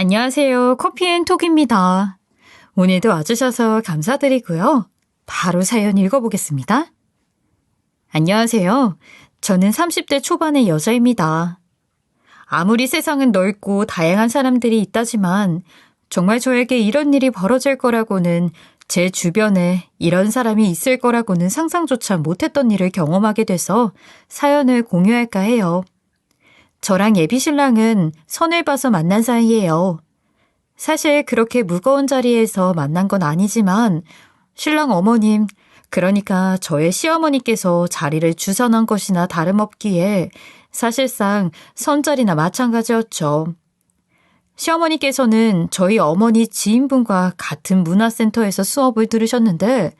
안녕하세요. 커피앤톡입니다. 오늘도 와주셔서 감사드리고요. 바로 사연 읽어보겠습니다. 안녕하세요. 저는 30대 초반의 여자입니다. 아무리 세상은 넓고 다양한 사람들이 있다지만 정말 저에게 이런 일이 벌어질 거라고는 제 주변에 이런 사람이 있을 거라고는 상상조차 못했던 일을 경험하게 돼서 사연을 공유할까 해요. 저랑 예비신랑은 선을 봐서 만난 사이예요. 사실 그렇게 무거운 자리에서 만난 건 아니지만 신랑 어머님, 그러니까 저의 시어머니께서 자리를 주선한 것이나 다름없기에 사실상 선자리나 마찬가지였죠. 시어머니께서는 저희 어머니 지인분과 같은 문화센터에서 수업을 들으셨는데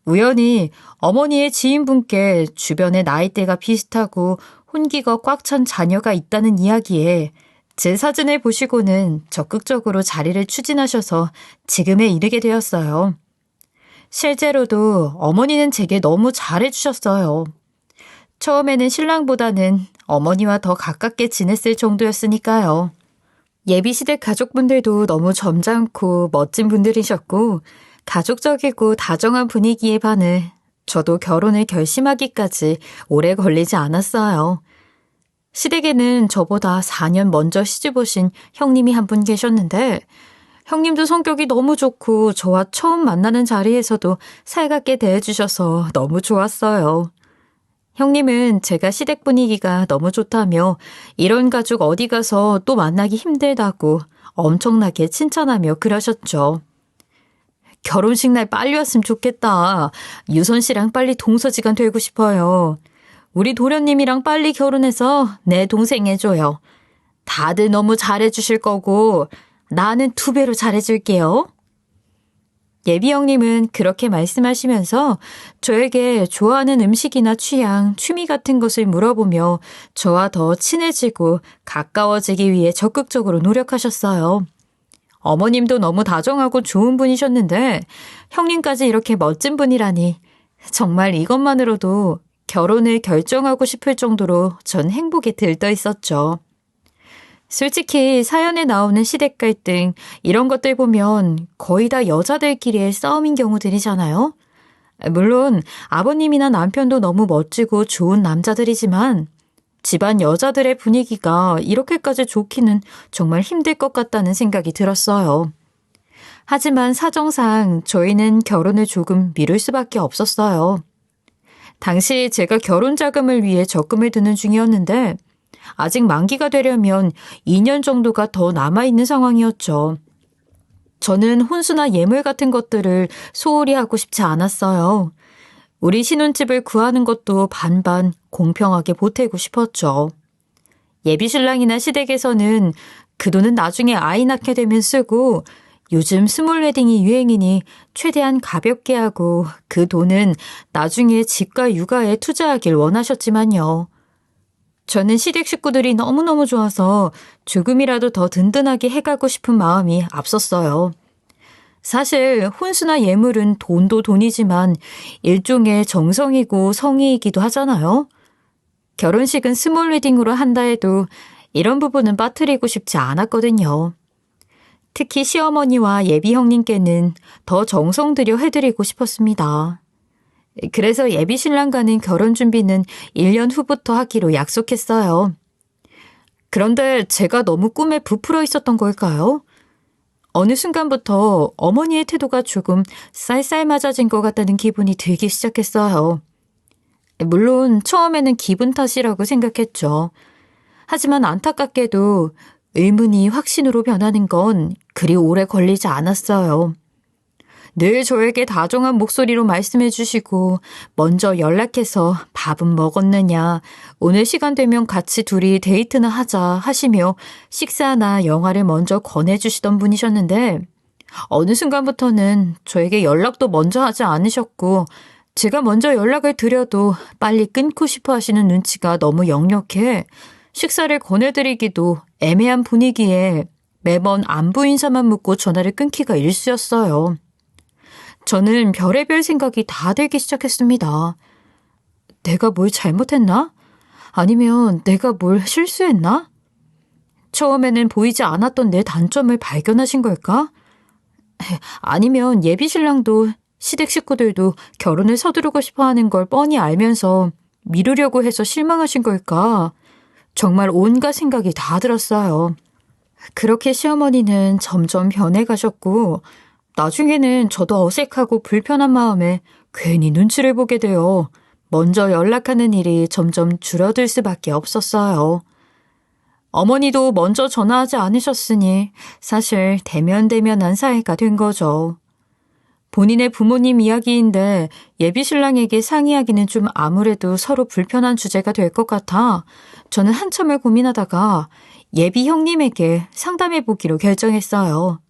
우연히 어머니의 지인분께 주변에 나이대가 비슷하고 혼기가 꽉 찬 자녀가 있다는 이야기에 제 사진을 보시고는 적극적으로 자리를 추진하셔서 지금에 이르게 되었어요. 실제로도 어머니는 제게 너무 잘해주셨어요. 처음에는 신랑보다는 어머니와 더 가깝게 지냈을 정도였으니까요. 예비시댁 가족분들도 너무 점잖고 멋진 분들이셨고 가족적이고 다정한 분위기에 반해 저도 결혼을 결심하기까지 오래 걸리지 않았어요. 시댁에는 저보다 4년 먼저 시집 오신 형님이 한 분 계셨는데 형님도 성격이 너무 좋고 저와 처음 만나는 자리에서도 살갑게 대해주셔서 너무 좋았어요. 형님은 제가 시댁 분위기가 너무 좋다며 이런 가족 어디 가서 또 만나기 힘들다고 엄청나게 칭찬하며 그러셨죠. 결혼식 날 빨리 왔으면 좋겠다. 유선 씨랑 빨리 동서지간 되고 싶어요. 우리 도련님이랑 빨리 결혼해서 내 동생 해줘요. 다들 너무 잘해주실 거고 나는 2배로 잘해줄게요. 예비 형님은 그렇게 말씀하시면서 저에게 좋아하는 음식이나 취향, 취미 같은 것을 물어보며 저와 더 친해지고 가까워지기 위해 적극적으로 노력하셨어요. 어머님도 너무 다정하고 좋은 분이셨는데 형님까지 이렇게 멋진 분이라니 정말 이것만으로도 결혼을 결정하고 싶을 정도로 전 행복에 들떠 있었죠. 솔직히 사연에 나오는 시댁 갈등 이런 것들 보면 거의 다 여자들끼리의 싸움인 경우들이잖아요. 물론 아버님이나 남편도 너무 멋지고 좋은 남자들이지만 집안 여자들의 분위기가 이렇게까지 좋기는 정말 힘들 것 같다는 생각이 들었어요. 하지만 사정상 저희는 결혼을 조금 미룰 수밖에 없었어요. 당시 제가 결혼 자금을 위해 적금을 드는 중이었는데 아직 만기가 되려면 2년 정도가 더 남아있는 상황이었죠. 저는 혼수나 예물 같은 것들을 소홀히 하고 싶지 않았어요. 우리 신혼집을 구하는 것도 반반 공평하게 보태고 싶었죠. 예비신랑이나 시댁에서는 그 돈은 나중에 아이 낳게 되면 쓰고 요즘 스몰 웨딩이 유행이니 최대한 가볍게 하고 그 돈은 나중에 집과 육아에 투자하길 원하셨지만요. 저는 시댁 식구들이 너무너무 좋아서 조금이라도 더 든든하게 해가고 싶은 마음이 앞섰어요. 사실 혼수나 예물은 돈도 돈이지만 일종의 정성이고 성의이기도 하잖아요. 결혼식은 스몰 웨딩으로 한다 해도 이런 부분은 빠뜨리고 싶지 않았거든요. 특히 시어머니와 예비 형님께는 더 정성 들여 해드리고 싶었습니다. 그래서 예비 신랑과는 결혼 준비는 1년 후부터 하기로 약속했어요. 그런데 제가 너무 꿈에 부풀어 있었던 걸까요? 어느 순간부터 어머니의 태도가 조금 쌀쌀맞아진 것 같다는 기분이 들기 시작했어요. 물론 처음에는 기분 탓이라고 생각했죠. 하지만 안타깝게도 의문이 확신으로 변하는 건 그리 오래 걸리지 않았어요. 늘 저에게 다정한 목소리로 말씀해 주시고 먼저 연락해서 밥은 먹었느냐, 오늘 시간 되면 같이 둘이 데이트나 하자 하시며 식사나 영화를 먼저 권해주시던 분이셨는데 어느 순간부터는 저에게 연락도 먼저 하지 않으셨고 제가 먼저 연락을 드려도 빨리 끊고 싶어 하시는 눈치가 너무 역력해 식사를 권해드리기도 애매한 분위기에 매번 안부 인사만 묻고 전화를 끊기가 일쑤였어요. 저는 별의별 생각이 다 들기 시작했습니다. 내가 뭘 잘못했나? 아니면 내가 뭘 실수했나? 처음에는 보이지 않았던 내 단점을 발견하신 걸까? 아니면 예비 신랑도 시댁 식구들도 결혼을 서두르고 싶어 하는 걸 뻔히 알면서 미루려고 해서 실망하신 걸까? 정말 온갖 생각이 다 들었어요. 그렇게 시어머니는 점점 변해가셨고 나중에는 저도 어색하고 불편한 마음에 괜히 눈치를 보게 되어 먼저 연락하는 일이 점점 줄어들 수밖에 없었어요. 어머니도 먼저 전화하지 않으셨으니 사실 대면대면한 사이가 된 거죠. 본인의 부모님 이야기인데 예비 신랑에게 상의하기는 좀 아무래도 서로 불편한 주제가 될 것 같아 저는 한참을 고민하다가 예비 형님에게 상담해 보기로 결정했어요.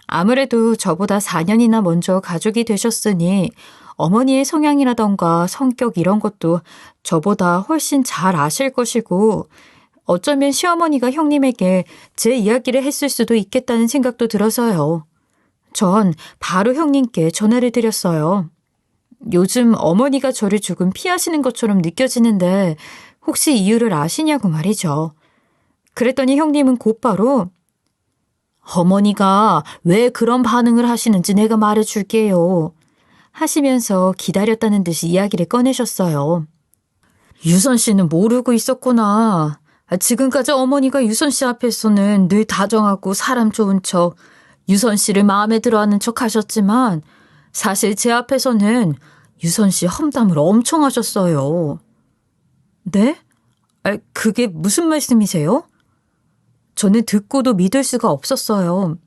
아무래도 저보다 4년이나 먼저 가족이 되셨으니 어머니의 성향이라던가 성격 이런 것도 저보다 훨씬 잘 아실 것이고 어쩌면 시어머니가 형님에게 제 이야기를 했을 수도 있겠다는 생각도 들어서요. 전 바로 형님께 전화를 드렸어요. 요즘 어머니가 저를 조금 피하시는 것처럼 느껴지는데 혹시 이유를 아시냐고 말이죠. 그랬더니 형님은 곧바로 어머니가 왜 그런 반응을 하시는지 내가 말해줄게요. 하시면서 기다렸다는 듯이 이야기를 꺼내셨어요. 유선 씨는 모르고 있었구나. 지금까지 어머니가 유선 씨 앞에서는 늘 다정하고 사람 좋은 척, 유선 씨를 마음에 들어하는 척 하셨지만 사실 제 앞에서는 유선 씨 험담을 엄청 하셨어요. 네? 그게 무슨 말씀이세요? 저는 듣고도 믿을 수가 없었어요.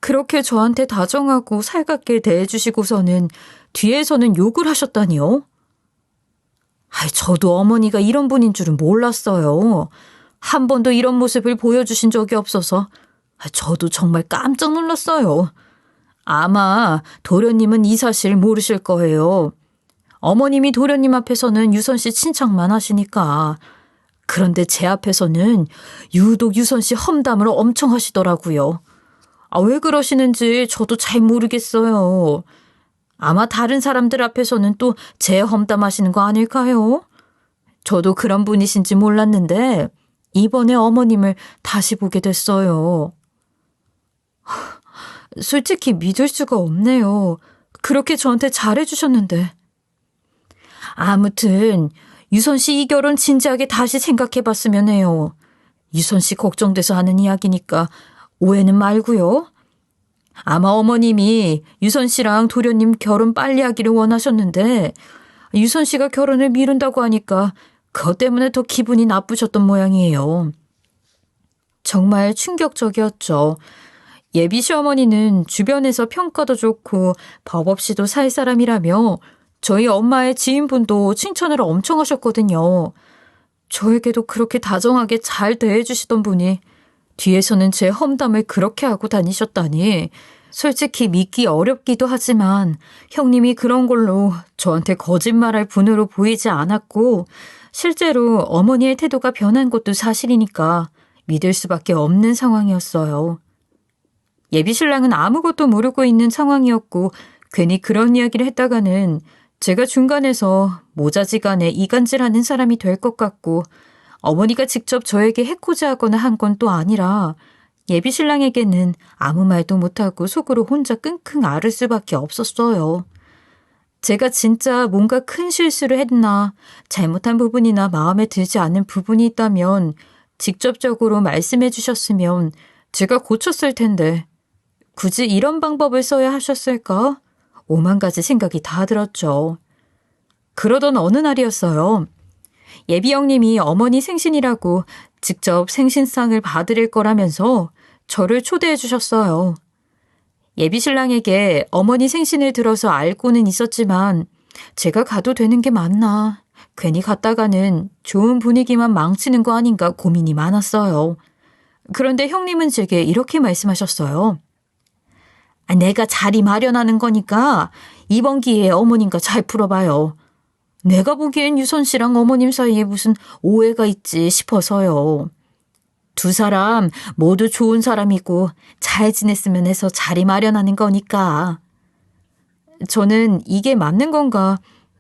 그렇게 저한테 다정하고 살갑게 대해주시고서는 뒤에서는 욕을 하셨다니요? 저도 어머니가 이런 분인 줄은 몰랐어요. 한 번도 이런 모습을 보여주신 적이 없어서 저도 정말 깜짝 놀랐어요. 아마 도련님은 이 사실 모르실 거예요. 어머님이 도련님 앞에서는 유선 씨 칭찬만 하시니까. 그런데 제 앞에서는 유독 유선 씨 험담을 엄청 하시더라고요. 왜 그러시는지 저도 잘 모르겠어요. 아마 다른 사람들 앞에서는 또 제 험담하시는 거 아닐까요? 저도 그런 분이신지 몰랐는데 이번에 어머님을 다시 보게 됐어요. 솔직히 믿을 수가 없네요. 그렇게 저한테 잘해주셨는데. 아무튼 유선 씨 이 결혼 진지하게 다시 생각해봤으면 해요. 유선 씨 걱정돼서 하는 이야기니까 오해는 말고요. 아마 어머님이 유선 씨랑 도련님 결혼 빨리 하기를 원하셨는데 유선 씨가 결혼을 미룬다고 하니까 그것 때문에 더 기분이 나쁘셨던 모양이에요. 정말 충격적이었죠. 예비 시어머니는 주변에서 평가도 좋고 법 없이도 살 사람이라며 저희 엄마의 지인분도 칭찬을 엄청 하셨거든요. 저에게도 그렇게 다정하게 잘 대해주시던 분이 뒤에서는 제 험담을 그렇게 하고 다니셨다니 솔직히 믿기 어렵기도 하지만 형님이 그런 걸로 저한테 거짓말할 분으로 보이지 않았고 실제로 어머니의 태도가 변한 것도 사실이니까 믿을 수밖에 없는 상황이었어요. 예비 신랑은 아무것도 모르고 있는 상황이었고 괜히 그런 이야기를 했다가는 제가 중간에서 모자지간에 이간질하는 사람이 될 것 같고 어머니가 직접 저에게 해코지하거나 한 건 또 아니라 예비 신랑에게는 아무 말도 못하고 속으로 혼자 끙끙 앓을 수밖에 없었어요. 제가 진짜 뭔가 큰 실수를 했나 잘못한 부분이나 마음에 들지 않는 부분이 있다면 직접적으로 말씀해 주셨으면 제가 고쳤을 텐데 굳이 이런 방법을 써야 하셨을까? 오만 가지 생각이 다 들었죠. 그러던 어느 날이었어요. 예비 형님이 어머니 생신이라고 직접 생신상을 봐드릴 거라면서 저를 초대해 주셨어요. 예비 신랑에게 어머니 생신을 들어서 알고는 있었지만 제가 가도 되는 게 맞나, 괜히 갔다가는 좋은 분위기만 망치는 거 아닌가 고민이 많았어요. 그런데 형님은 제게 이렇게 말씀하셨어요. 내가 자리 마련하는 거니까 이번 기회에 어머님과 잘 풀어봐요. 내가 보기엔 유선 씨랑 어머님 사이에 무슨 오해가 있지 싶어서요. 두 사람 모두 좋은 사람이고 잘 지냈으면 해서 자리 마련하는 거니까. 저는 이게 맞는 건가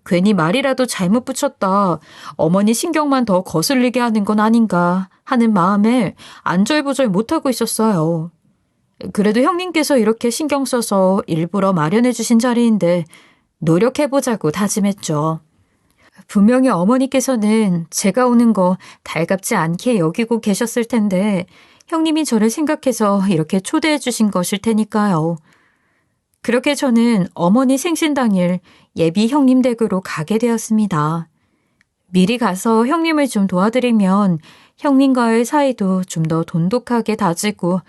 괜히 말이라도 잘못 붙였다 어머니 신경만 더 거슬리게 하는 건 아닌가 하는 마음에 안절부절 못하고 있었어요. 그래도 형님께서 이렇게 신경 써서 일부러 마련해 주신 자리인데 노력해보자고 다짐했죠. 분명히 어머니께서는 제가 오는 거 달갑지 않게 여기고 계셨을 텐데 형님이 저를 생각해서 이렇게 초대해 주신 것일 테니까요. 그렇게 저는 어머니 생신 당일 예비 형님 댁으로 가게 되었습니다. 미리 가서 형님을 좀 도와드리면 형님과의 사이도 좀 더 돈독하게 다지고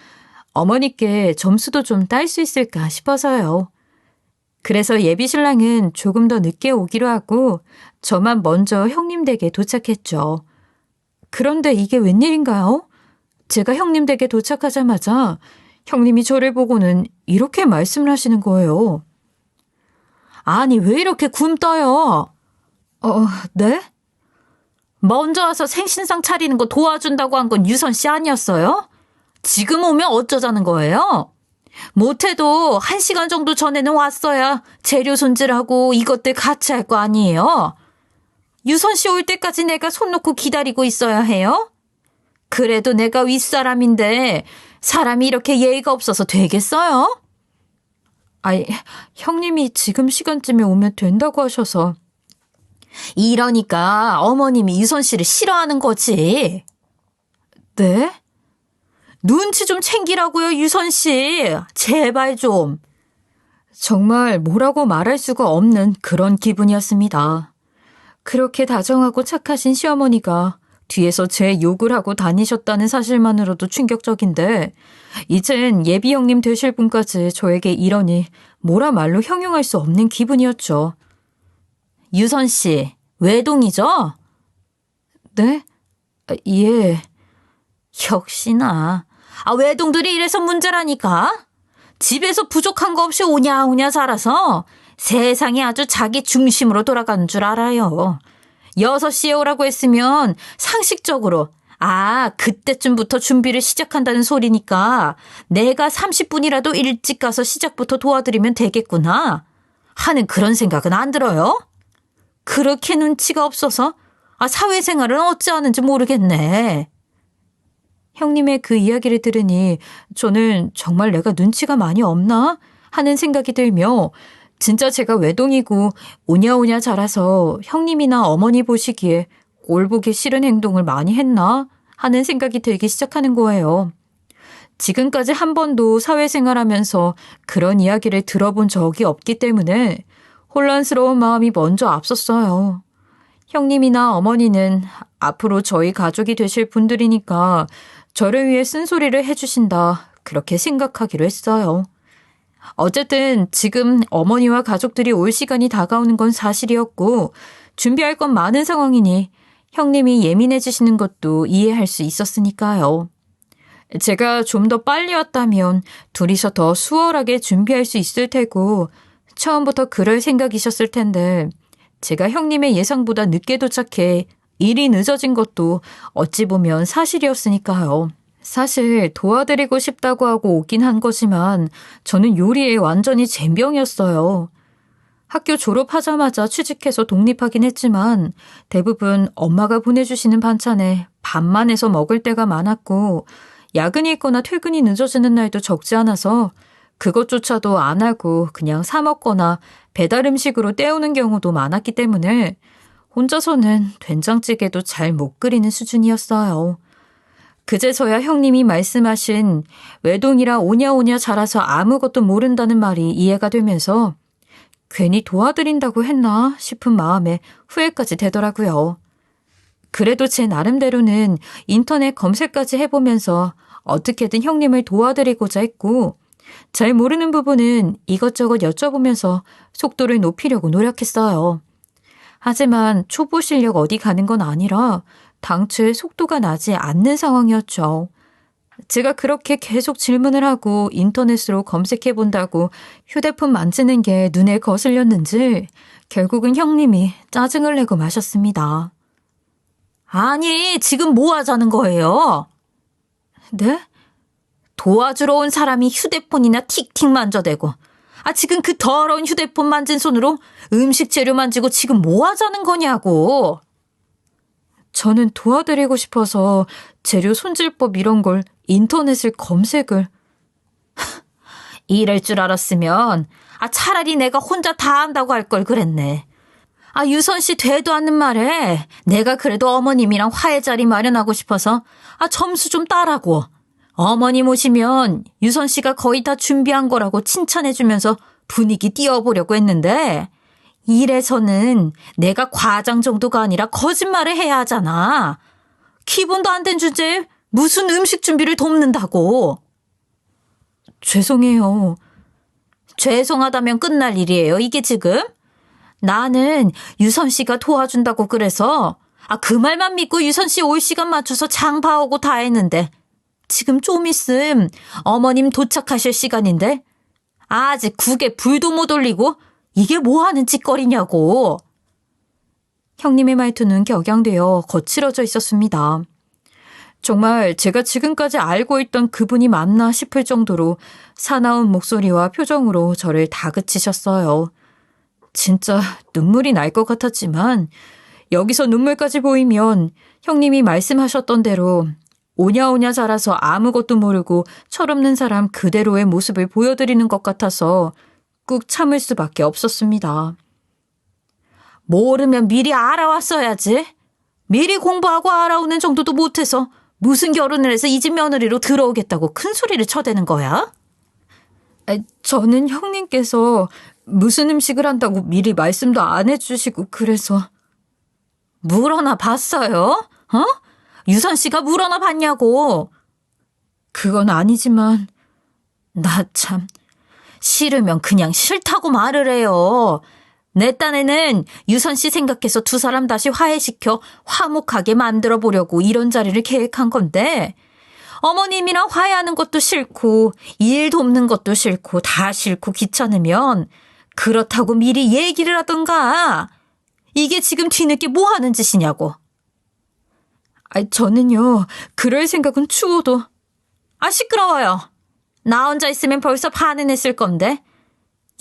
어머니께 점수도 좀 딸 수 있을까 싶어서요. 그래서 예비 신랑은 조금 더 늦게 오기로 하고 저만 먼저 형님 댁에 도착했죠. 그런데 이게 웬일인가요? 제가 형님 댁에 도착하자마자 형님이 저를 보고는 이렇게 말씀을 하시는 거예요. 아니, 왜 이렇게 굼떠요? 네? 먼저 와서 생신상 차리는 거 도와준다고 한 건 유선 씨 아니었어요? 지금 오면 어쩌자는 거예요? 못해도 1시간 정도 전에는 왔어야 재료 손질하고 이것들 같이 할 거 아니에요? 유선 씨 올 때까지 내가 손 놓고 기다리고 있어야 해요? 그래도 내가 윗사람인데 사람이 이렇게 예의가 없어서 되겠어요? 아이, 형님이 지금 시간쯤에 오면 된다고 하셔서. 이러니까 어머님이 유선 씨를 싫어하는 거지. 네? 눈치 좀 챙기라고요, 유선 씨. 제발 좀. 정말 뭐라고 말할 수가 없는 그런 기분이었습니다. 그렇게 다정하고 착하신 시어머니가 뒤에서 제 욕을 하고 다니셨다는 사실만으로도 충격적인데 이젠 예비 형님 되실 분까지 저에게 이러니 뭐라 말로 형용할 수 없는 기분이었죠. 유선 씨, 외동이죠? 네? 예. 역시나. 외동들이 이래서 문제라니까. 집에서 부족한 거 없이 오냐오냐 자라서 세상이 아주 자기 중심으로 돌아가는 줄 알아요. 6시에 오라고 했으면 상식적으로 그때쯤부터 준비를 시작한다는 소리니까 내가 30분이라도 일찍 가서 시작부터 도와드리면 되겠구나 하는 그런 생각은 안 들어요? 그렇게 눈치가 없어서 사회생활은 어찌하는지 모르겠네. 형님의 그 이야기를 들으니 저는 정말 내가 눈치가 많이 없나 하는 생각이 들며 진짜 제가 외동이고 오냐오냐 자라서 형님이나 어머니 보시기에 꼴보기 싫은 행동을 많이 했나 하는 생각이 들기 시작하는 거예요. 지금까지 한 번도 사회생활하면서 그런 이야기를 들어본 적이 없기 때문에 혼란스러운 마음이 먼저 앞섰어요. 형님이나 어머니는 앞으로 저희 가족이 되실 분들이니까 저를 위해 쓴소리를 해주신다 그렇게 생각하기로 했어요. 어쨌든 지금 어머니와 가족들이 올 시간이 다가오는 건 사실이었고 준비할 건 많은 상황이니 형님이 예민해지시는 것도 이해할 수 있었으니까요. 제가 좀 더 빨리 왔다면 둘이서 더 수월하게 준비할 수 있을 테고 처음부터 그럴 생각이셨을 텐데 제가 형님의 예상보다 늦게 도착해 일이 늦어진 것도 어찌 보면 사실이었으니까요. 사실 도와드리고 싶다고 하고 오긴 한 거지만 저는 요리에 완전히 젬병이었어요. 학교 졸업하자마자 취직해서 독립하긴 했지만 대부분 엄마가 보내주시는 반찬에 밥만 해서 먹을 때가 많았고 야근이 있거나 퇴근이 늦어지는 날도 적지 않아서 그것조차도 안 하고 그냥 사 먹거나 배달 음식으로 때우는 경우도 많았기 때문에 혼자서는 된장찌개도 잘 못 끓이는 수준이었어요. 그제서야 형님이 말씀하신 외동이라 오냐오냐 자라서 아무것도 모른다는 말이 이해가 되면서 괜히 도와드린다고 했나 싶은 마음에 후회까지 되더라고요. 그래도 제 나름대로는 인터넷 검색까지 해보면서 어떻게든 형님을 도와드리고자 했고 잘 모르는 부분은 이것저것 여쭤보면서 속도를 높이려고 노력했어요. 하지만 초보 실력 어디 가는 건 아니라 당초에 속도가 나지 않는 상황이었죠. 제가 그렇게 계속 질문을 하고 인터넷으로 검색해 본다고 휴대폰 만지는 게 눈에 거슬렸는지 결국은 형님이 짜증을 내고 마셨습니다. 아니, 지금 뭐 하자는 거예요? 네? 도와주러 온 사람이 휴대폰이나 틱틱 만져대고 지금 그 더러운 휴대폰 만진 손으로 음식 재료 만지고 지금 뭐 하자는 거냐고. 저는 도와드리고 싶어서 재료 손질법 이런 걸 인터넷을 검색을. 이럴 줄 알았으면 차라리 내가 혼자 다 한다고 할 걸 그랬네. 유선 씨 되도 않는 말에 내가 그래도 어머님이랑 화해 자리 마련하고 싶어서 점수 좀 따라고. 어머님 오시면 유선 씨가 거의 다 준비한 거라고 칭찬해주면서 분위기 띄워보려고 했는데 이래서는 내가 과장 정도가 아니라 거짓말을 해야 하잖아. 기본도 안 된 주제에 무슨 음식 준비를 돕는다고. 죄송해요. 죄송하다면 끝날 일이에요, 이게 지금? 나는 유선 씨가 도와준다고 그래서 그 말만 믿고 유선 씨 올 시간 맞춰서 장 봐오고 다 했는데 지금 좀 있음 어머님 도착하실 시간인데 아직 국에 불도 못 올리고 이게 뭐 하는 짓거리냐고. 형님의 말투는 격양되어 거칠어져 있었습니다. 정말 제가 지금까지 알고 있던 그분이 맞나 싶을 정도로 사나운 목소리와 표정으로 저를 다그치셨어요. 진짜 눈물이 날 것 같았지만 여기서 눈물까지 보이면 형님이 말씀하셨던 대로 오냐오냐 자라서 아무것도 모르고 철없는 사람 그대로의 모습을 보여드리는 것 같아서 꾹 참을 수밖에 없었습니다. 모르면 미리 알아왔어야지. 미리 공부하고 알아오는 정도도 못해서 무슨 결혼을 해서 이 집 며느리로 들어오겠다고 큰 소리를 쳐대는 거야? 저는 형님께서 무슨 음식을 한다고 미리 말씀도 안 해주시고 그래서. 물어나 봤어요? 유선 씨가 물어나 봤냐고. 그건 아니지만 나 참 싫으면 그냥 싫다고 말을 해요. 내 딴에는 유선 씨 생각해서 두 사람 다시 화해시켜 화목하게 만들어 보려고 이런 자리를 계획한 건데 어머님이랑 화해하는 것도 싫고 일 돕는 것도 싫고 다 싫고 귀찮으면 그렇다고 미리 얘기를 하던가. 이게 지금 뒤늦게 뭐 하는 짓이냐고. 저는요 그럴 생각은 추워도. 시끄러워요. 나 혼자 있으면 벌써 반응했을 건데.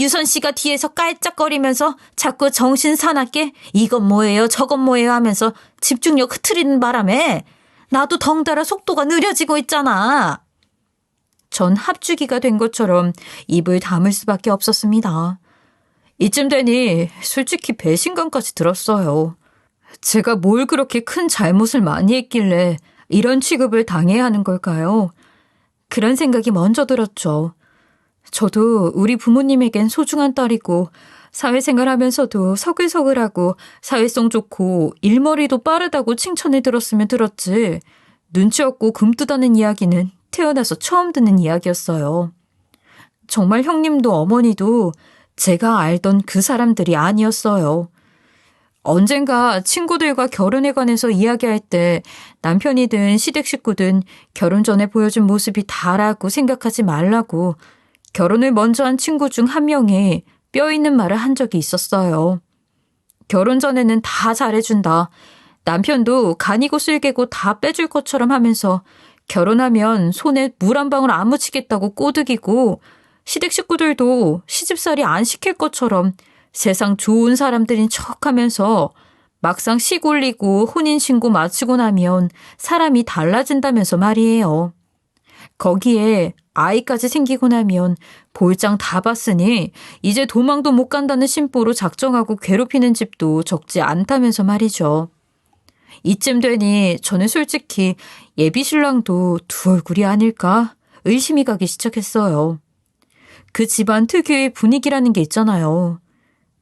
유선 씨가 뒤에서 깔짝거리면서 자꾸 정신 사납게 이건 뭐예요 저건 뭐예요 하면서 집중력 흐트리는 바람에 나도 덩달아 속도가 느려지고 있잖아. 전 합주기가 된 것처럼 입을 다물 수밖에 없었습니다. 이쯤 되니 솔직히 배신감까지 들었어요. 제가 뭘 그렇게 큰 잘못을 많이 했길래 이런 취급을 당해야 하는 걸까요? 그런 생각이 먼저 들었죠. 저도 우리 부모님에겐 소중한 딸이고 사회생활하면서도 서글서글하고 사회성 좋고 일머리도 빠르다고 칭찬을 들었으면 들었지 눈치 없고 굼뜨다는 이야기는 태어나서 처음 듣는 이야기였어요. 정말 형님도 어머니도 제가 알던 그 사람들이 아니었어요. 언젠가 친구들과 결혼에 관해서 이야기할 때 남편이든 시댁 식구든 결혼 전에 보여준 모습이 다라고 생각하지 말라고 결혼을 먼저 한 친구 중 한 명이 뼈 있는 말을 한 적이 있었어요. 결혼 전에는 다 잘해준다. 남편도 간이고 쓸개고 다 빼줄 것처럼 하면서 결혼하면 손에 물 한 방울 안 묻히겠다고 꼬드기고 시댁 식구들도 시집살이 안 시킬 것처럼 세상 좋은 사람들인 척하면서 막상 시골리고 혼인신고 마치고 나면 사람이 달라진다면서 말이에요. 거기에 아이까지 생기고 나면 볼장 다 봤으니 이제 도망도 못 간다는 심보로 작정하고 괴롭히는 집도 적지 않다면서 말이죠. 이쯤 되니 저는 솔직히 예비신랑도 두 얼굴이 아닐까 의심이 가기 시작했어요. 그 집안 특유의 분위기라는 게 있잖아요.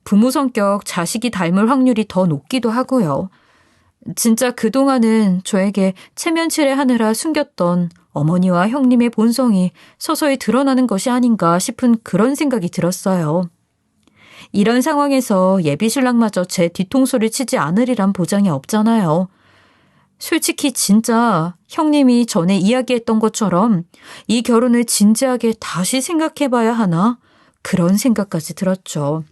부모 성격 자식이 닮을 확률이 더 높기도 하고요. 진짜 그동안은 저에게 체면치레하느라 숨겼던 어머니와 형님의 본성이 서서히 드러나는 것이 아닌가 싶은 그런 생각이 들었어요. 이런 상황에서 예비신랑마저 제 뒤통수를 치지 않으리란 보장이 없잖아요. 솔직히 진짜 형님이 전에 이야기했던 것처럼 이 결혼을 진지하게 다시 생각해봐야 하나? 그런 생각까지 들었죠.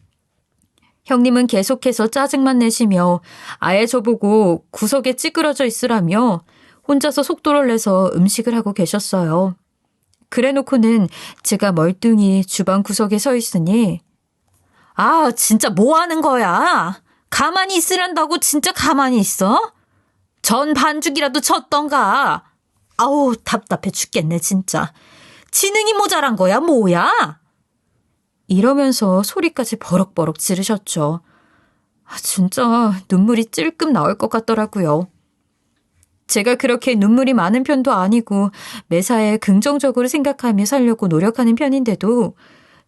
형님은 계속해서 짜증만 내시며 아예 저보고 구석에 찌그러져 있으라며 혼자서 속도를 내서 음식을 하고 계셨어요. 그래놓고는 제가 멀뚱히 주방 구석에 서 있으니 아, 진짜 뭐 하는 거야? 가만히 있으란다고 진짜 가만히 있어? 전 반죽이라도 쳤던가. 아우, 답답해 죽겠네, 진짜. 지능이 모자란 거야, 뭐야? 이러면서 소리까지 버럭버럭 지르셨죠. 아, 진짜 눈물이 찔끔 나올 것 같더라고요. 제가 그렇게 눈물이 많은 편도 아니고 매사에 긍정적으로 생각하며 살려고 노력하는 편인데도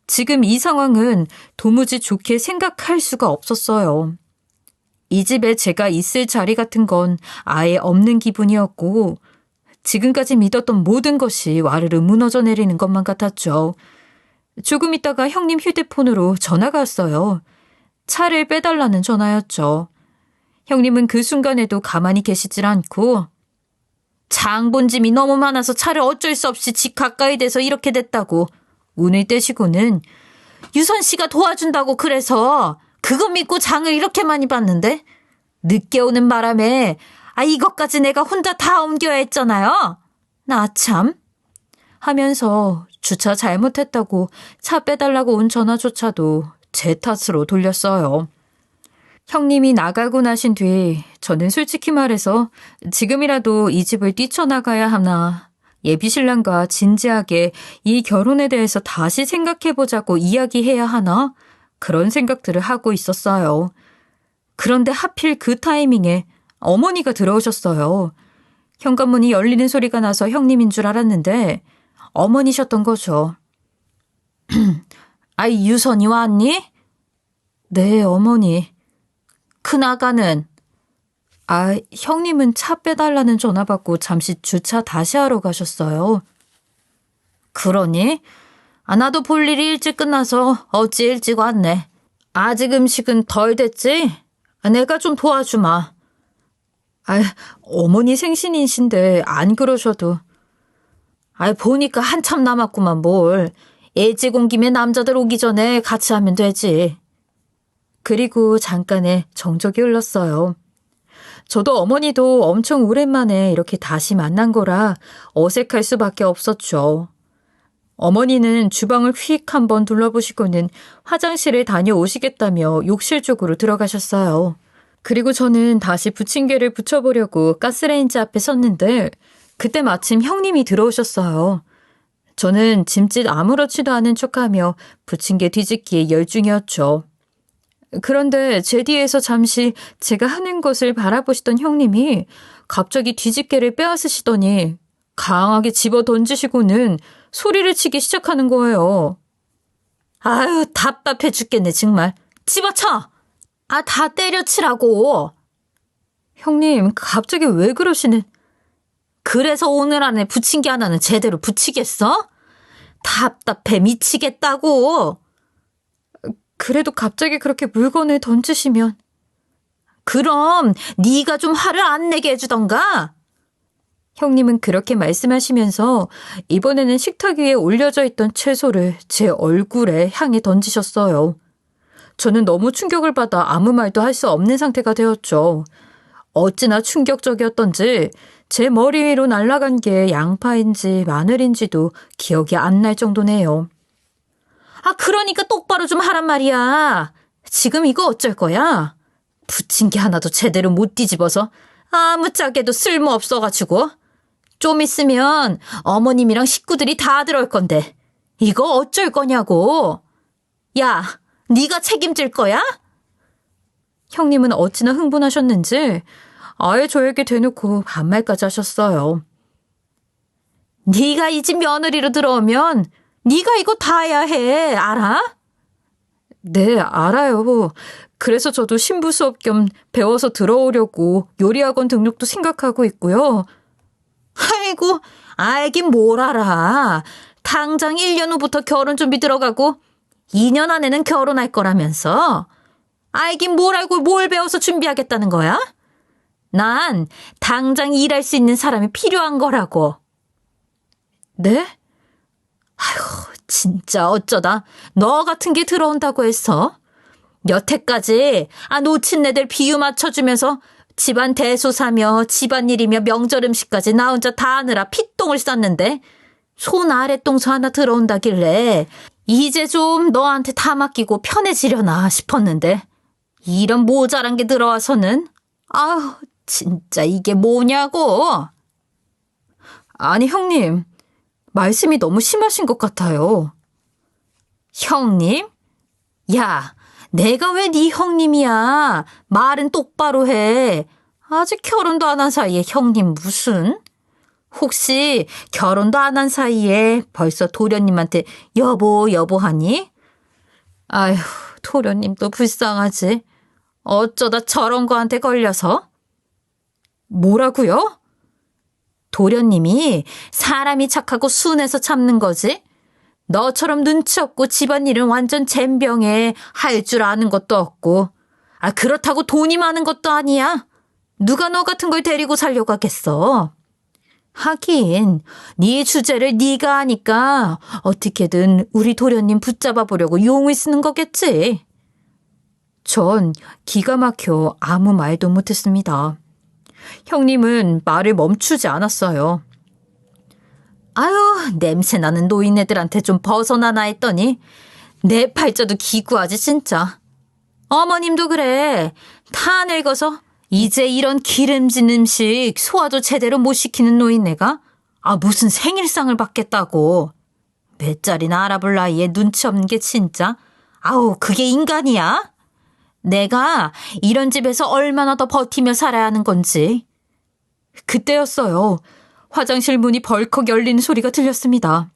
지금 이 상황은 도무지 좋게 생각할 수가 없었어요. 이 집에 제가 있을 자리 같은 건 아예 없는 기분이었고 지금까지 믿었던 모든 것이 와르르 무너져 내리는 것만 같았죠. 조금 있다가 형님 휴대폰으로 전화가 왔어요. 차를 빼달라는 전화였죠. 형님은 그 순간에도 가만히 계시질 않고 장본짐이 너무 많아서 차를 어쩔 수 없이 집 가까이 대서 이렇게 됐다고 운을 떼시고는 유선 씨가 도와준다고 그래서 그거 믿고 장을 이렇게 많이 봤는데 늦게 오는 바람에 이것까지 내가 혼자 다 옮겨야 했잖아요. 나 참. 하면서 주차 잘못했다고 차 빼달라고 온 전화조차도 제 탓으로 돌렸어요. 형님이 나가고 나신 뒤 저는 솔직히 말해서 지금이라도 이 집을 뛰쳐나가야 하나 예비신랑과 진지하게 이 결혼에 대해서 다시 생각해보자고 이야기해야 하나 그런 생각들을 하고 있었어요. 그런데 하필 그 타이밍에 어머니가 들어오셨어요. 현관문이 열리는 소리가 나서 형님인 줄 알았는데 어머니셨던 거죠. 아이, 유선이 왔니? 네, 어머니. 큰아가는? 형님은 차 빼달라는 전화 받고 잠시 주차 다시 하러 가셨어요. 그러니? 나도 볼 일이 일찍 끝나서 어찌 일찍 왔네. 아직 음식은 덜 됐지? 내가 좀 도와주마. 어머니 생신이신데 안 그러셔도. 보니까 한참 남았구만 뭘. 일찍 온 김에 남자들 오기 전에 같이 하면 되지. 그리고 잠깐의 정적이 흘렀어요. 저도 어머니도 엄청 오랜만에 이렇게 다시 만난 거라 어색할 수밖에 없었죠. 어머니는 주방을 휙 한번 둘러보시고는 화장실에 다녀오시겠다며 욕실 쪽으로 들어가셨어요. 그리고 저는 다시 부침개를 부쳐보려고 가스레인지 앞에 섰는데 그때 마침 형님이 들어오셨어요. 저는 짐짓 아무렇지도 않은 척하며 부침개 뒤집기에 열중이었죠. 그런데 제 뒤에서 잠시 제가 하는 것을 바라보시던 형님이 갑자기 뒤집개를 빼앗으시더니 강하게 집어 던지시고는 소리를 치기 시작하는 거예요. 아유, 답답해 죽겠네 정말. 집어쳐! 다 때려치라고. 형님, 갑자기 왜 그러시는? 그래서 오늘 안에 부침개 하나는 제대로 부치겠어? 답답해 미치겠다고. 그래도 갑자기 그렇게 물건을 던지시면. 그럼 네가 좀 화를 안 내게 해주던가. 형님은 그렇게 말씀하시면서 이번에는 식탁 위에 올려져 있던 채소를 제 얼굴에 향해 던지셨어요. 저는 너무 충격을 받아 아무 말도 할 수 없는 상태가 되었죠. 어찌나 충격적이었던지 제 머리 위로 날아간 게 양파인지 마늘인지도 기억이 안 날 정도네요. 그러니까 똑바로 좀 하란 말이야. 지금 이거 어쩔 거야? 부침개 하나도 제대로 못 뒤집어서 아무짝에도 쓸모없어가지고. 좀 있으면 어머님이랑 식구들이 다 들어올 건데 이거 어쩔 거냐고. 야, 네가 책임질 거야? 형님은 어찌나 흥분하셨는지 아예 저에게 대놓고 반말까지 하셨어요. 네가 이 집 며느리로 들어오면 네가 이거 다 해야 해. 알아? 네, 알아요. 그래서 저도 신부 수업 겸 배워서 들어오려고 요리학원 등록도 생각하고 있고요. 아이고, 알긴 뭘 알아. 당장 1년 후부터 결혼 준비 들어가고 2년 안에는 결혼할 거라면서. 알긴 뭘 알고 뭘 배워서 준비하겠다는 거야? 난 당장 일할 수 있는 사람이 필요한 거라고. 네? 아휴, 진짜 어쩌다 너 같은 게 들어온다고 해서. 여태까지 놓친 애들 비유 맞춰주면서 집안 대소사며 집안일이며 명절 음식까지 나 혼자 다 하느라 피똥을 쌌는데 손 아랫동서 하나 들어온다길래 이제 좀 너한테 다 맡기고 편해지려나 싶었는데 이런 모자란 게 들어와서는 아우 진짜 이게 뭐냐고. 아니 형님, 말씀이 너무 심하신 것 같아요. 형님? 야, 내가 왜 네 형님이야. 말은 똑바로 해. 아직 결혼도 안 한 사이에 형님 무슨? 혹시 결혼도 안 한 사이에 벌써 도련님한테 여보 여보 하니? 아휴, 도련님도 불쌍하지. 어쩌다 저런 거한테 걸려서? 뭐라고요? 도련님이 사람이 착하고 순해서 참는 거지. 너처럼 눈치 없고 집안일은 완전 젬병에 할 줄 아는 것도 없고. 그렇다고 돈이 많은 것도 아니야. 누가 너 같은 걸 데리고 살려고 하겠어. 하긴 네 주제를 네가 하니까 어떻게든 우리 도련님 붙잡아 보려고 용을 쓰는 거겠지. 전 기가 막혀 아무 말도 못했습니다. 형님은 말을 멈추지 않았어요. 아유, 냄새나는 노인네들한테 좀 벗어나나 했더니 내 팔자도 기구하지 진짜. 어머님도 그래. 다 늙어서 이제 이런 기름진 음식 소화도 제대로 못 시키는 노인네가 무슨 생일상을 받겠다고. 몇 짜리나 알아볼 나이에 눈치 없는 게 진짜. 아우, 그게 인간이야? 내가 이런 집에서 얼마나 더 버티며 살아야 하는 건지. 그때였어요. 화장실 문이 벌컥 열리는 소리가 들렸습니다.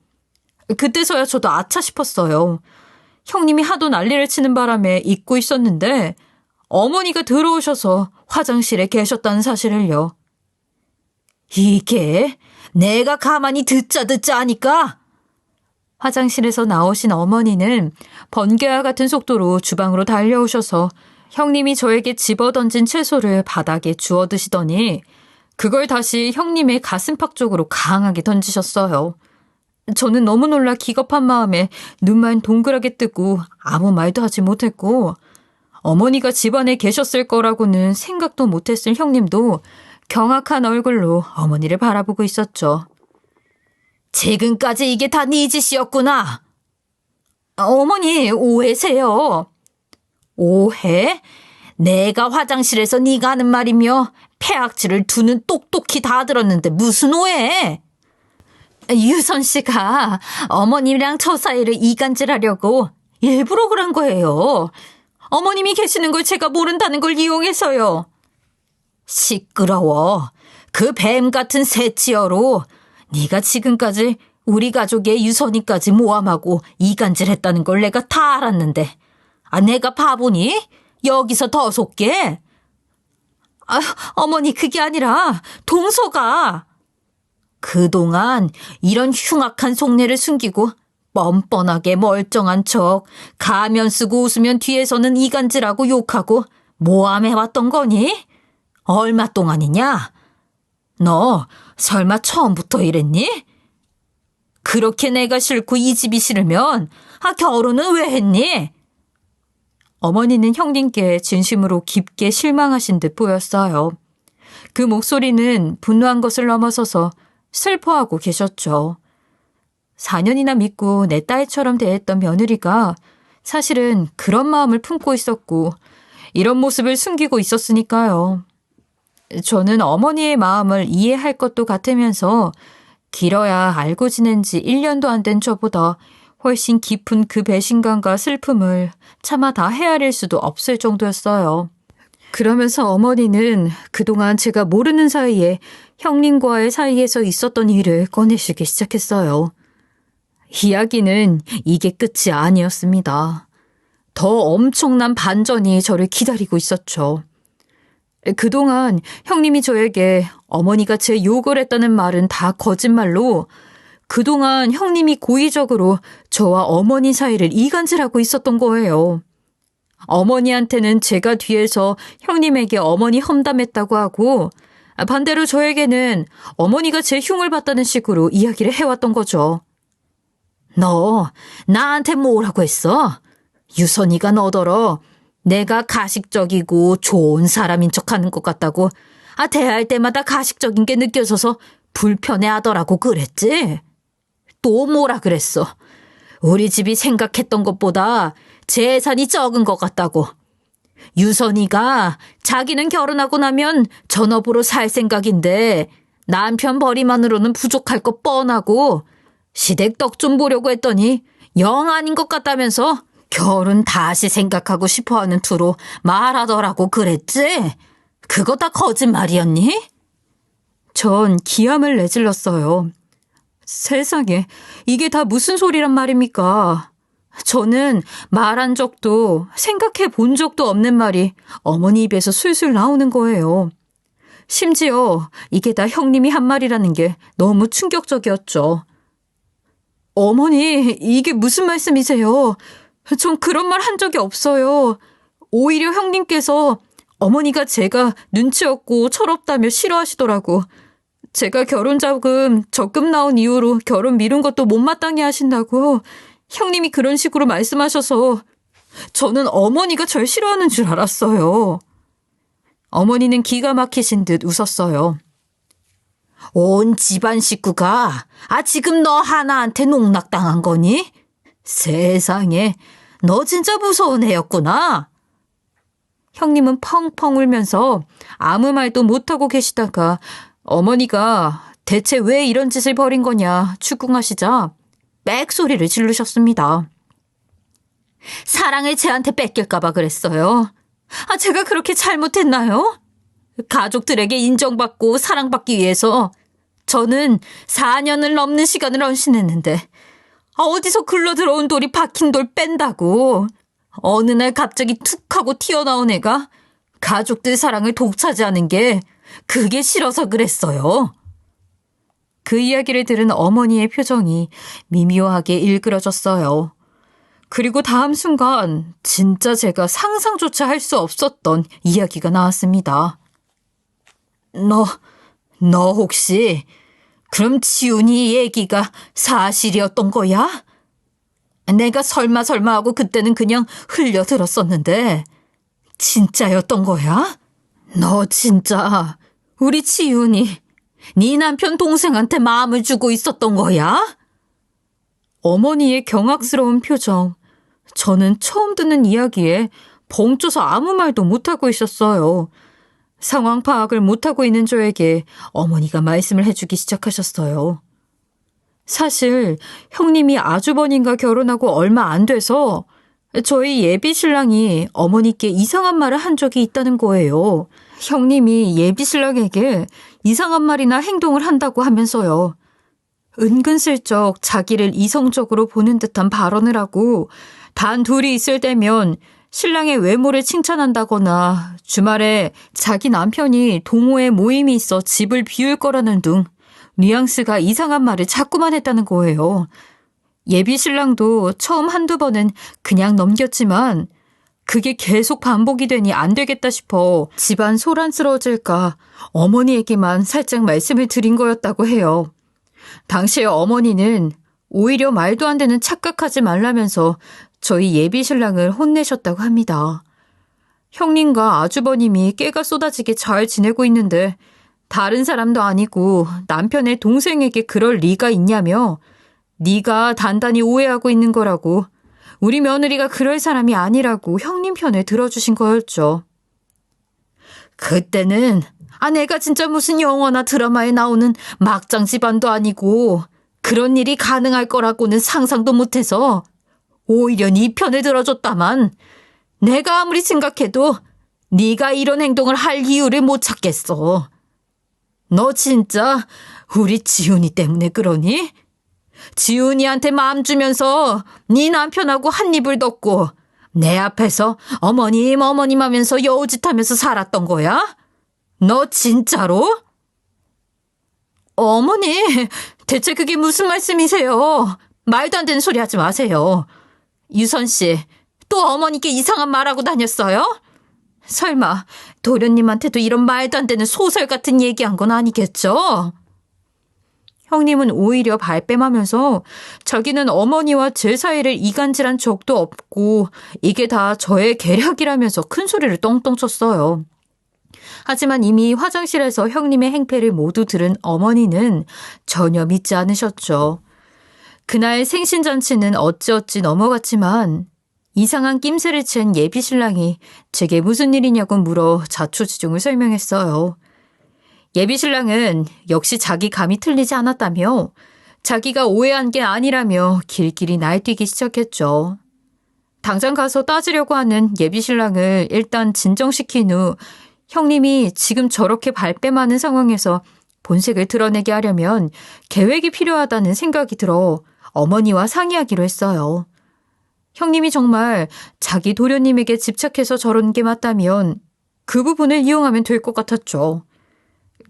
그때서야 저도 아차 싶었어요. 형님이 하도 난리를 치는 바람에 잊고 있었는데 어머니가 들어오셔서 화장실에 계셨다는 사실을요. 이게 내가 가만히 듣자 하니까. 화장실에서 나오신 어머니는 번개와 같은 속도로 주방으로 달려오셔서 형님이 저에게 집어던진 채소를 바닥에 주워 드시더니 그걸 다시 형님의 가슴팍 쪽으로 강하게 던지셨어요. 저는 너무 놀라 기겁한 마음에 눈만 동그랗게 뜨고 아무 말도 하지 못했고 어머니가 집안에 계셨을 거라고는 생각도 못했을 형님도 경악한 얼굴로 어머니를 바라보고 있었죠. 지금까지 이게 다 네 짓이었구나. 어머니, 오해세요. 오해? 내가 화장실에서 네가 하는 말이며 폐악질을 두 눈 똑똑히 다 들었는데 무슨 오해? 유선 씨가 어머님이랑 저 사이를 이간질하려고 일부러 그런 거예요. 어머님이 계시는 걸 제가 모른다는 걸 이용해서요. 시끄러워. 그 뱀 같은 새치어로 네가 지금까지 우리 가족의 유선이까지 모함하고 이간질했다는 걸 내가 다 알았는데 내가 바보니? 여기서 더 속게? 어머니 그게 아니라 동서가 그동안 이런 흉악한 속내를 숨기고 뻔뻔하게 멀쩡한 척 가면 쓰고 웃으면 뒤에서는 이간질하고 욕하고 모함해왔던 거니? 얼마 동안이냐? 너 설마 처음부터 이랬니? 그렇게 내가 싫고 이 집이 싫으면 결혼은 왜 했니? 어머니는 형님께 진심으로 깊게 실망하신 듯 보였어요. 그 목소리는 분노한 것을 넘어서서 슬퍼하고 계셨죠. 4년이나 믿고 내 딸처럼 대했던 며느리가 사실은 그런 마음을 품고 있었고 이런 모습을 숨기고 있었으니까요. 저는 어머니의 마음을 이해할 것도 같으면서 길어야 알고 지낸 지 1년도 안 된 저보다 훨씬 깊은 그 배신감과 슬픔을 차마 다 헤아릴 수도 없을 정도였어요. 그러면서 어머니는 그동안 제가 모르는 사이에 형님과의 사이에서 있었던 일을 꺼내시기 시작했어요. 이야기는 이게 끝이 아니었습니다. 더 엄청난 반전이 저를 기다리고 있었죠. 그동안 형님이 저에게 어머니가 제 욕을 했다는 말은 다 거짓말로 그동안 형님이 고의적으로 저와 어머니 사이를 이간질하고 있었던 거예요. 어머니한테는 제가 뒤에서 형님에게 어머니 험담했다고 하고 반대로 저에게는 어머니가 제 흉을 봤다는 식으로 이야기를 해왔던 거죠. 너 나한테 뭐라고 했어? 유선이가 너더러 내가 가식적이고 좋은 사람인 척하는 것 같다고 대할 때마다 가식적인 게 느껴져서 불편해하더라고 그랬지? 또 뭐라 그랬어. 우리 집이 생각했던 것보다 재산이 적은 것 같다고. 유선이가 자기는 결혼하고 나면 전업으로 살 생각인데 남편 벌이만으로는 부족할 것 뻔하고 시댁 덕 좀 보려고 했더니 영 아닌 것 같다면서 결혼 다시 생각하고 싶어하는 투로 말하더라고 그랬지? 그거 다 거짓말이었니? 전 기함을 내질렀어요. 세상에, 이게 다 무슨 소리란 말입니까? 저는 말한 적도 생각해 본 적도 없는 말이 어머니 입에서 술술 나오는 거예요. 심지어 이게 다 형님이 한 말이라는 게 너무 충격적이었죠. 어머니, 이게 무슨 말씀이세요? 전 그런 말 한 적이 없어요. 오히려 형님께서 어머니가 제가 눈치 없고 철없다며 싫어하시더라고. 제가 결혼자금 적금 나온 이후로 결혼 미룬 것도 못마땅해 하신다고 형님이 그런 식으로 말씀하셔서 저는 어머니가 절 싫어하는 줄 알았어요. 어머니는 기가 막히신 듯 웃었어요. 온 집안 식구가 지금 너 하나한테 농락당한 거니? 세상에, 너 진짜 무서운 애였구나. 형님은 펑펑 울면서 아무 말도 못하고 계시다가 어머니가 대체 왜 이런 짓을 벌인 거냐 추궁하시자 빽 소리를 지르셨습니다. 사랑을 쟤한테 뺏길까봐 그랬어요. 제가 그렇게 잘못했나요? 가족들에게 인정받고 사랑받기 위해서 저는 4년을 넘는 시간을 헌신했는데 어디서 굴러들어온 돌이 박힌 돌 뺀다고. 어느 날 갑자기 툭 하고 튀어나온 애가 가족들 사랑을 독차지하는 게 그게 싫어서 그랬어요. 그 이야기를 들은 어머니의 표정이 미묘하게 일그러졌어요. 그리고 다음 순간 진짜 제가 상상조차 할 수 없었던 이야기가 나왔습니다. 너 혹시 그럼 지훈이 얘기가 사실이었던 거야? 내가 설마 하고 그때는 그냥 흘려들었었는데 진짜였던 거야? 너 진짜 우리 지훈이 네 남편 동생한테 마음을 주고 있었던 거야? 어머니의 경악스러운 표정. 저는 처음 듣는 이야기에 벙쪄서 아무 말도 못하고 있었어요. 상황 파악을 못하고 있는 저에게 어머니가 말씀을 해주기 시작하셨어요. 사실 형님이 아주버님과 결혼하고 얼마 안 돼서 저희 예비 신랑이 어머니께 이상한 말을 한 적이 있다는 거예요. 형님이 예비 신랑에게 이상한 말이나 행동을 한다고 하면서요. 은근슬쩍 자기를 이성적으로 보는 듯한 발언을 하고 단 둘이 있을 때면 신랑의 외모를 칭찬한다거나 주말에 자기 남편이 동호회 모임이 있어 집을 비울 거라는 등 뉘앙스가 이상한 말을 자꾸만 했다는 거예요. 예비 신랑도 처음 한두 번은 그냥 넘겼지만 그게 계속 반복이 되니 안 되겠다 싶어 집안 소란스러워질까 어머니에게만 살짝 말씀을 드린 거였다고 해요. 당시에 어머니는 오히려 말도 안 되는 착각하지 말라면서 저희 예비 신랑을 혼내셨다고 합니다. 형님과 아주버님이 깨가 쏟아지게 잘 지내고 있는데 다른 사람도 아니고 남편의 동생에게 그럴 리가 있냐며 네가 단단히 오해하고 있는 거라고 우리 며느리가 그럴 사람이 아니라고 형님 편을 들어주신 거였죠. 그때는 내가 진짜 무슨 영화나 드라마에 나오는 막장 집안도 아니고 그런 일이 가능할 거라고는 상상도 못해서 오히려 네 편을 들어줬다만 내가 아무리 생각해도 네가 이런 행동을 할 이유를 못 찾겠어. 너 진짜 우리 지훈이 때문에 그러니? 지훈이한테 마음 주면서 네 남편하고 한 입을 덮고 내 앞에서 어머님 하면서 여우짓하면서 살았던 거야? 너 진짜로? 어머니, 대체 그게 무슨 말씀이세요? 말도 안 되는 소리 하지 마세요. 유선 씨, 또 어머니께 이상한 말하고 다녔어요? 설마 도련님한테도 이런 말도 안 되는 소설 같은 얘기한 건 아니겠죠? 형님은 오히려 발뺌하면서 자기는 어머니와 제 사이를 이간질한 적도 없고 이게 다 저의 계략이라면서 큰 소리를 똥똥 쳤어요. 하지만 이미 화장실에서 형님의 행패를 모두 들은 어머니는 전혀 믿지 않으셨죠. 그날 생신잔치는 어찌어찌 넘어갔지만 이상한 낌새를 챈 예비신랑이 제게 무슨 일이냐고 물어 자초지종을 설명했어요. 예비신랑은 역시 자기 감이 틀리지 않았다며 자기가 오해한 게 아니라며 길길이 날뛰기 시작했죠. 당장 가서 따지려고 하는 예비신랑을 일단 진정시킨 후 형님이 지금 저렇게 발뺌하는 상황에서 본색을 드러내게 하려면 계획이 필요하다는 생각이 들어 어머니와 상의하기로 했어요. 형님이 정말 자기 도련님에게 집착해서 저런 게 맞다면 그 부분을 이용하면 될 것 같았죠.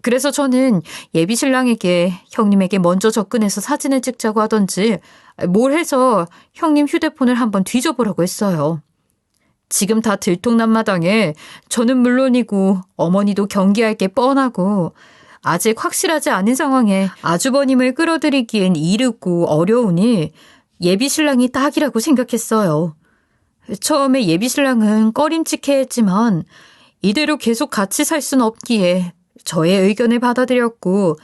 그래서 저는 예비신랑에게 형님에게 먼저 접근해서 사진을 찍자고 하던지 뭘 해서 형님 휴대폰을 한번 뒤져보라고 했어요. 지금 다 들통난 마당에 저는 물론이고 어머니도 경계할 게 뻔하고 아직 확실하지 않은 상황에 아주버님을 끌어들이기엔 이르고 어려우니 예비신랑이 딱이라고 생각했어요. 처음에 예비신랑은 꺼림칙해했지만 이대로 계속 같이 살 순 없기에 저의 의견을 받아들였고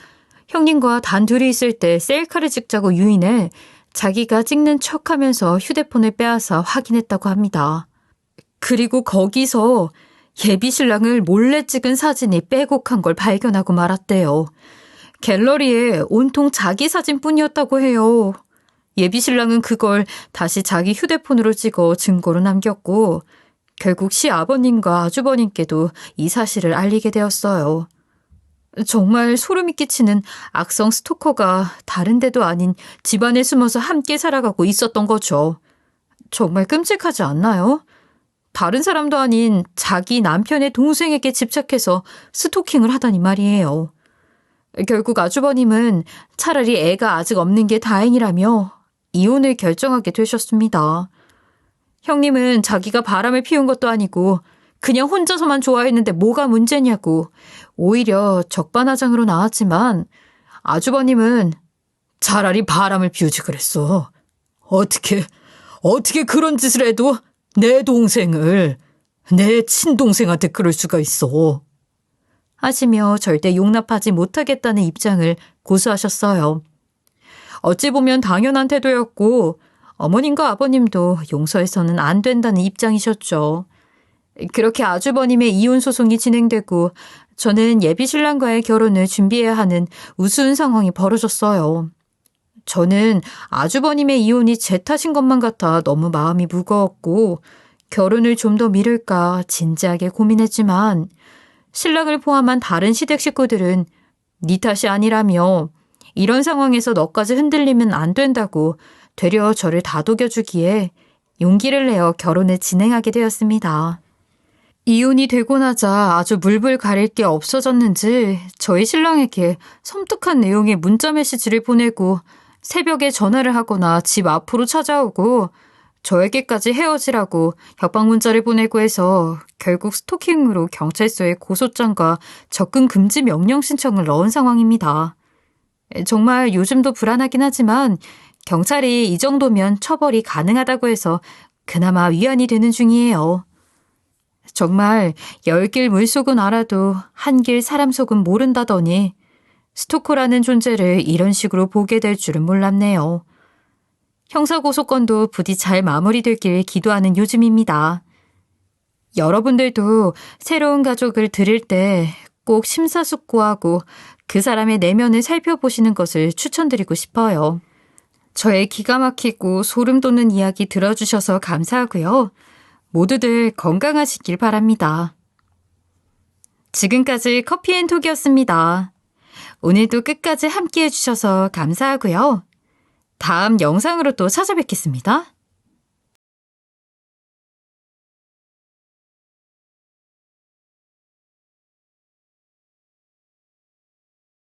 형님과 단둘이 있을 때 셀카를 찍자고 유인해 자기가 찍는 척하면서 휴대폰을 빼앗아 확인했다고 합니다. 그리고 거기서 예비신랑을 몰래 찍은 사진이 빼곡한 걸 발견하고 말았대요. 갤러리에 온통 자기 사진뿐이었다고 해요. 예비신랑은 그걸 다시 자기 휴대폰으로 찍어 증거로 남겼고 결국 시아버님과 아주버님께도 이 사실을 알리게 되었어요. 정말 소름이 끼치는 악성 스토커가 다른 데도 아닌 집안에 숨어서 함께 살아가고 있었던 거죠. 정말 끔찍하지 않나요? 다른 사람도 아닌 자기 남편의 동생에게 집착해서 스토킹을 하다니 말이에요. 결국 아주버님은 차라리 애가 아직 없는 게 다행이라며 이혼을 결정하게 되셨습니다. 형님은 자기가 바람을 피운 것도 아니고 그냥 혼자서만 좋아했는데 뭐가 문제냐고 오히려 적반하장으로 나왔지만 아주버님은 차라리 바람을 피우지 그랬어. 어떻게 그런 짓을 해도 내 동생을 내 친동생한테 그럴 수가 있어. 하시며 절대 용납하지 못하겠다는 입장을 고수하셨어요. 어찌 보면 당연한 태도였고 어머님과 아버님도 용서해서는 안 된다는 입장이셨죠. 그렇게 아주버님의 이혼 소송이 진행되고 저는 예비신랑과의 결혼을 준비해야 하는 우스운 상황이 벌어졌어요. 저는 아주버님의 이혼이 제 탓인 것만 같아 너무 마음이 무거웠고 결혼을 좀 더 미룰까 진지하게 고민했지만 신랑을 포함한 다른 시댁 식구들은 네 탓이 아니라며 이런 상황에서 너까지 흔들리면 안 된다고 되려 저를 다독여주기에 용기를 내어 결혼을 진행하게 되었습니다. 이혼이 되고 나자 아주 물불 가릴 게 없어졌는지 저희 신랑에게 섬뜩한 내용의 문자 메시지를 보내고 새벽에 전화를 하거나 집 앞으로 찾아오고 저에게까지 헤어지라고 협박 문자를 보내고 해서 결국 스토킹으로 경찰서에 고소장과 접근 금지 명령 신청을 넣은 상황입니다. 정말 요즘도 불안하긴 하지만 경찰이 이 정도면 처벌이 가능하다고 해서 그나마 위안이 되는 중이에요. 정말 10길 물속은 알아도 한길 사람 속은 모른다더니 스토커라는 존재를 이런 식으로 보게 될 줄은 몰랐네요. 형사고소건도 부디 잘 마무리되길 기도하는 요즘입니다. 여러분들도 새로운 가족을 들일 때 꼭 심사숙고하고 그 사람의 내면을 살펴보시는 것을 추천드리고 싶어요. 저의 기가 막히고 소름 돋는 이야기 들어주셔서 감사하고요. 모두들 건강하시길 바랍니다. 지금까지 커피앤톡이었습니다. 오늘도 끝까지 함께해 주셔서 감사하고요. 다음 영상으로 또 찾아뵙겠습니다.